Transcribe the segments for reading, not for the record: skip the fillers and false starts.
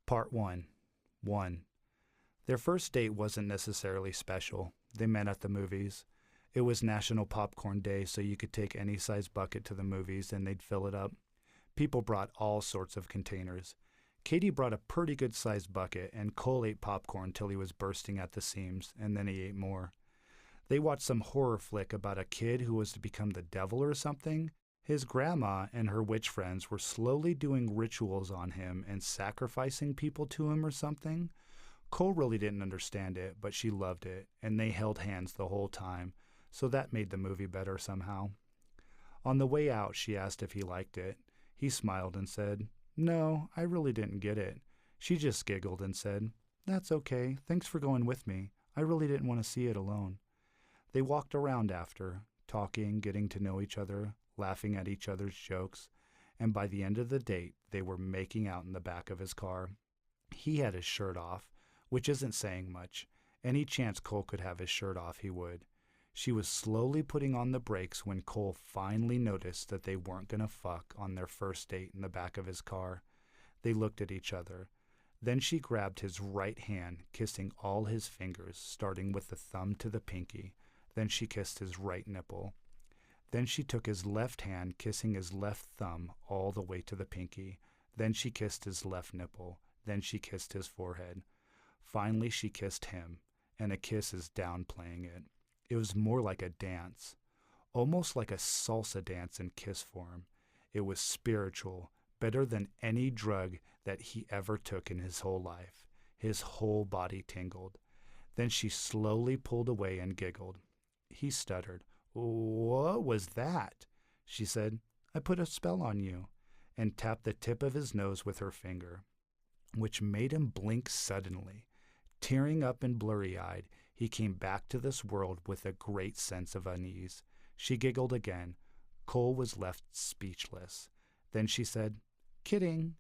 Part 1. 1. Their first date wasn't necessarily special. They met at the movies. It was National Popcorn Day, so you could take any size bucket to the movies and they'd fill it up. People brought all sorts of containers. Katie brought a pretty good sized bucket, and Cole ate popcorn till he was bursting at the seams, and then he ate more. They watched some horror flick about a kid who was to become the devil or something. His grandma and her witch friends were slowly doing rituals on him and sacrificing people to him or something. Cole really didn't understand it, but she loved it, and they held hands the whole time, so that made the movie better somehow. On the way out, she asked if he liked it. He smiled and said, "No, I really didn't get it." She just giggled and said, "That's okay. Thanks for going with me. I really didn't want to see it alone." They walked around after, talking, getting to know each other, laughing at each other's jokes, and by the end of the date, they were making out in the back of his car. He had his shirt off, which isn't saying much. Any chance Cole could have his shirt off, he would. She was slowly putting on the brakes when Cole finally noticed that they weren't going to fuck on their first date in the back of his car. They looked at each other. Then she grabbed his right hand, kissing all his fingers, starting with the thumb to the pinky. Then she kissed his right nipple. Then she took his left hand, kissing his left thumb all the way to the pinky. Then she kissed his left nipple. Then she kissed his forehead. Finally, she kissed him, and a kiss is downplaying it. It was more like a dance, almost like a salsa dance in kiss form. It was spiritual, better than any drug that he ever took in his whole life. His whole body tingled. Then she slowly pulled away and giggled. He stuttered. "What was that?" She said, "I put a spell on you," and tapped the tip of his nose with her finger, which made him blink suddenly. Tearing up and blurry-eyed, he came back to this world with a great sense of unease. She giggled again. Cole was left speechless. Then she said, "Kidding,"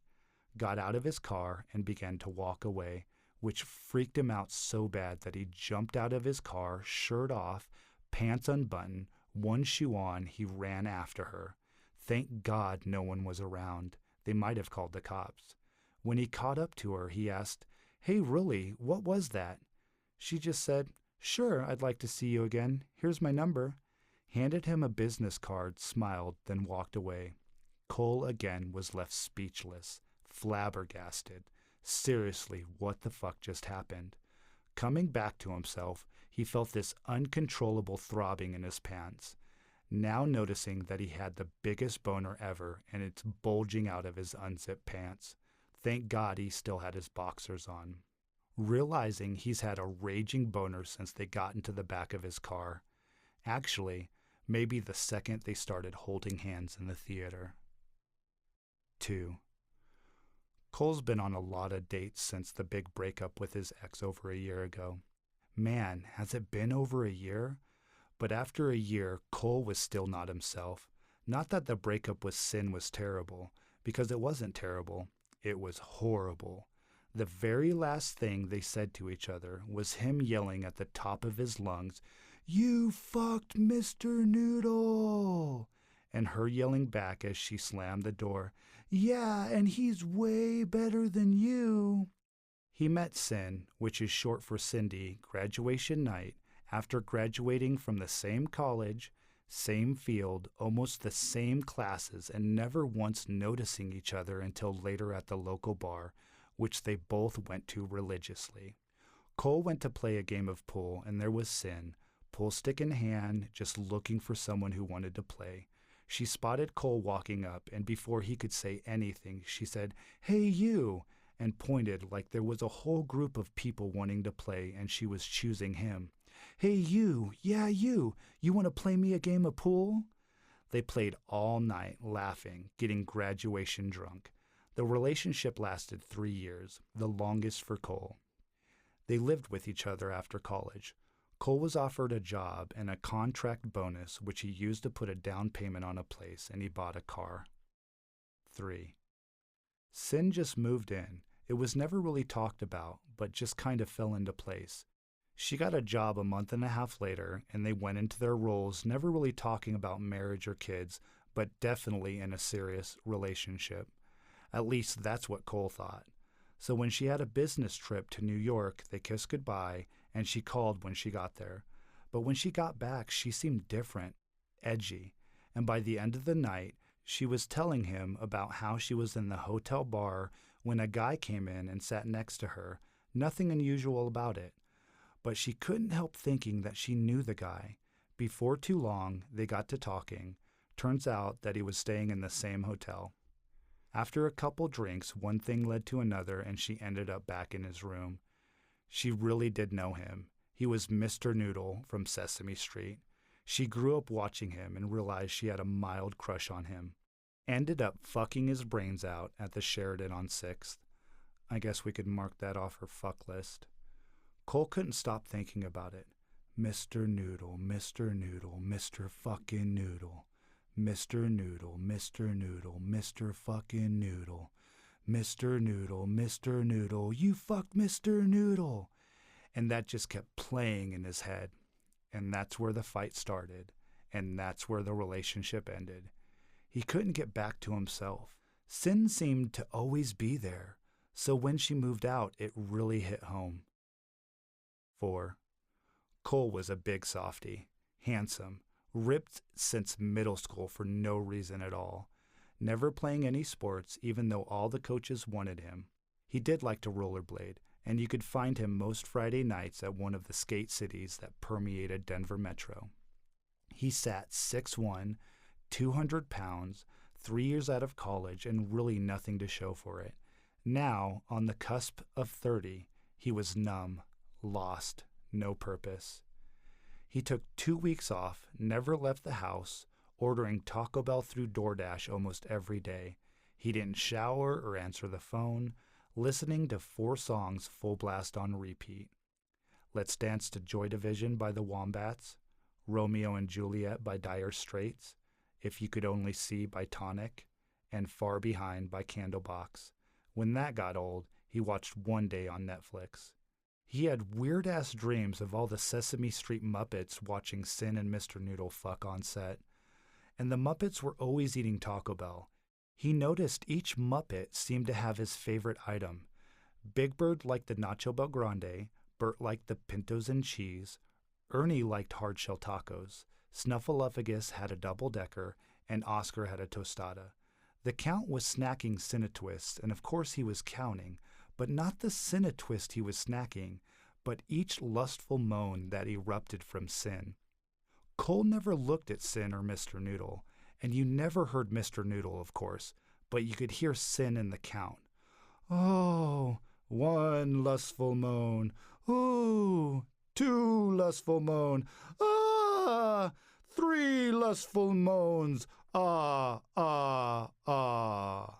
got out of his car and began to walk away, which freaked him out so bad that he jumped out of his car, shirt off, pants unbuttoned, one shoe on. He ran after her. Thank God no one was around. They might have called the cops. When he caught up to her, he asked, "Hey, really, what was that?" She just said, "Sure, I'd like to see you again. Here's my number." Handed him a business card, smiled, then walked away. Cole again was left speechless, flabbergasted. Seriously, what the fuck just happened? Coming back to himself, he felt this uncontrollable throbbing in his pants. Now noticing that he had the biggest boner ever and it's bulging out of his unzipped pants. Thank God he still had his boxers on. Realizing he's had a raging boner since they got into the back of his car. Actually, maybe the second they started holding hands in the theater. 2. Cole's been on a lot of dates since the big breakup with his ex over a year ago. Man, has it been over a year? But after a year, Cole was still not himself. Not that the breakup with Sin was terrible, because it wasn't terrible. It was horrible. The very last thing they said to each other was him yelling at the top of his lungs, "You fucked Mr. Noodle!" And her yelling back as she slammed the door, "Yeah, and he's way better than you." He met Sin, which is short for Cindy, graduation night, after graduating from the same college, same field, almost the same classes, and never once noticing each other until later at the local bar, which they both went to religiously. Cole went to play a game of pool, and there was Sin, pool stick in hand, just looking for someone who wanted to play. She spotted Cole walking up, and before he could say anything, she said, "Hey, you," and pointed like there was a whole group of people wanting to play, and she was choosing him. "Hey, you, yeah, you want to play me a game of pool?" They played all night, laughing, getting graduation drunk. The relationship lasted 3 years, the longest for Cole. They lived with each other after college. Cole was offered a job and a contract bonus, which he used to put a down payment on a place, and he bought a car. 3. Sin just moved in. It was never really talked about, but just kind of fell into place. She got a job a month and a half later, and they went into their roles, never really talking about marriage or kids, but definitely in a serious relationship. At least that's what Cole thought. So when she had a business trip to New York, they kissed goodbye, and she called when she got there. But when she got back, she seemed different, edgy, and by the end of the night, she was telling him about how she was in the hotel bar when a guy came in and sat next to her. Nothing unusual about it. But she couldn't help thinking that she knew the guy. Before too long, they got to talking. Turns out that he was staying in the same hotel. After a couple drinks, one thing led to another, and she ended up back in his room. She really did know him. He was Mr. Noodle from Sesame Street. She grew up watching him and realized she had a mild crush on him. Ended up fucking his brains out at the Sheraton on 6th. I guess we could mark that off her fuck list. Cole couldn't stop thinking about it. Mr. Noodle, Mr. Noodle, Mr. fucking Noodle. Mr. Noodle, Mr. Noodle, Mr. fucking Noodle. Mr. Noodle, Mr. Noodle, you fucked Mr. Noodle. And that just kept playing in his head. And that's where the fight started. And that's where the relationship ended. He couldn't get back to himself. Sin seemed to always be there. So when she moved out, it really hit home. 4. Cole was a big softy, handsome, ripped since middle school for no reason at all. Never playing any sports, even though all the coaches wanted him. He did like to rollerblade, and you could find him most Friday nights at one of the skate cities that permeated Denver Metro. He sat 6'1", 200 pounds, 3 years out of college, and really nothing to show for it. Now, on the cusp of 30, he was numb, lost, no purpose. He took 2 weeks off, never left the house, ordering Taco Bell through DoorDash almost every day. He didn't shower or answer the phone, listening to 4 songs full blast on repeat. Let's Dance to Joy Division by the Wombats, Romeo and Juliet by Dire Straits, If You Could Only See by Tonic, and Far Behind by Candlebox. When that got old, he watched One Day on Netflix. He had weird-ass dreams of all the Sesame Street Muppets watching Sin and Mr. Noodle fuck on set. And the Muppets were always eating Taco Bell. He noticed each Muppet seemed to have his favorite item. Big Bird liked the Nacho Bel Grande, Bert liked the Pintos and cheese, Ernie liked hard-shell tacos, Snuffleupagus had a double-decker, and Oscar had a tostada. The Count was snacking Cinnatwists, and of course he was counting, but not the Cinnatwist he was snacking, but each lustful moan that erupted from Sin. Cole never looked at Sin or Mr. Noodle, and you never heard Mr. Noodle, of course, but you could hear Sin in the Count. Oh, 1 lustful moan. Ooh, 2 lustful moan. Ah, 3 lustful moans. Ah, ah, ah.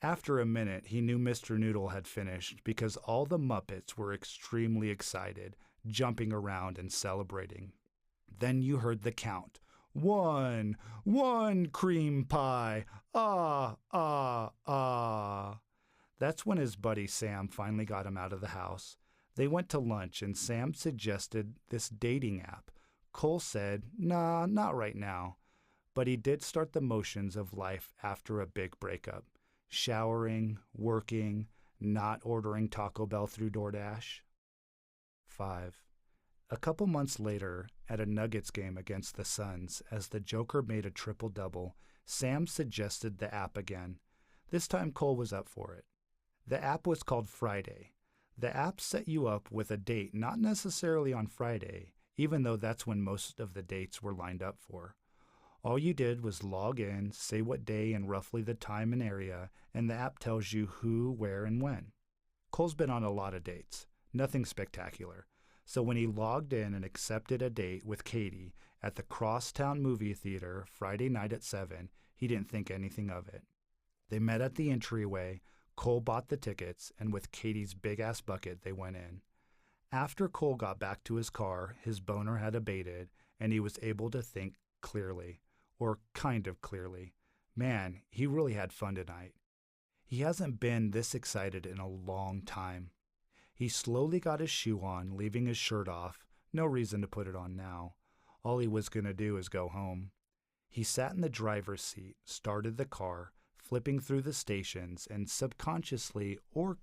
After a minute, he knew Mr. Noodle had finished because all the Muppets were extremely excited, jumping around and celebrating. Then you heard the count. 1 cream pie. Ah, ah, ah. That's when his buddy Sam finally got him out of the house. They went to lunch and Sam suggested this dating app. Cole said, nah, not right now. But he did start the motions of life after a big breakup. Showering, working, not ordering Taco Bell through DoorDash. 5. A couple months later, at a Nuggets game against the Suns, as the Joker made a triple-double, Sam suggested the app again. This time Cole was up for it. The app was called Friday. The app set you up with a date not necessarily on Friday, even though that's when most of the dates were lined up for. All you did was log in, say what day and roughly the time and area, and the app tells you who, where, and when. Cole's been on a lot of dates. Nothing spectacular. So when he logged in and accepted a date with Katie at the Crosstown Movie Theater Friday night at 7, he didn't think anything of it. They met at the entryway, Cole bought the tickets, and with Katie's big-ass bucket, they went in. After Cole got back to his car, his boner had abated, and he was able to think clearly. Or kind of clearly. Man, he really had fun tonight. He hasn't been this excited in a long time. He slowly got his shoe on, leaving his shirt off. No reason to put it on now. All he was going to do is go home. He sat in the driver's seat, started the car, flipping through the stations and subconsciously or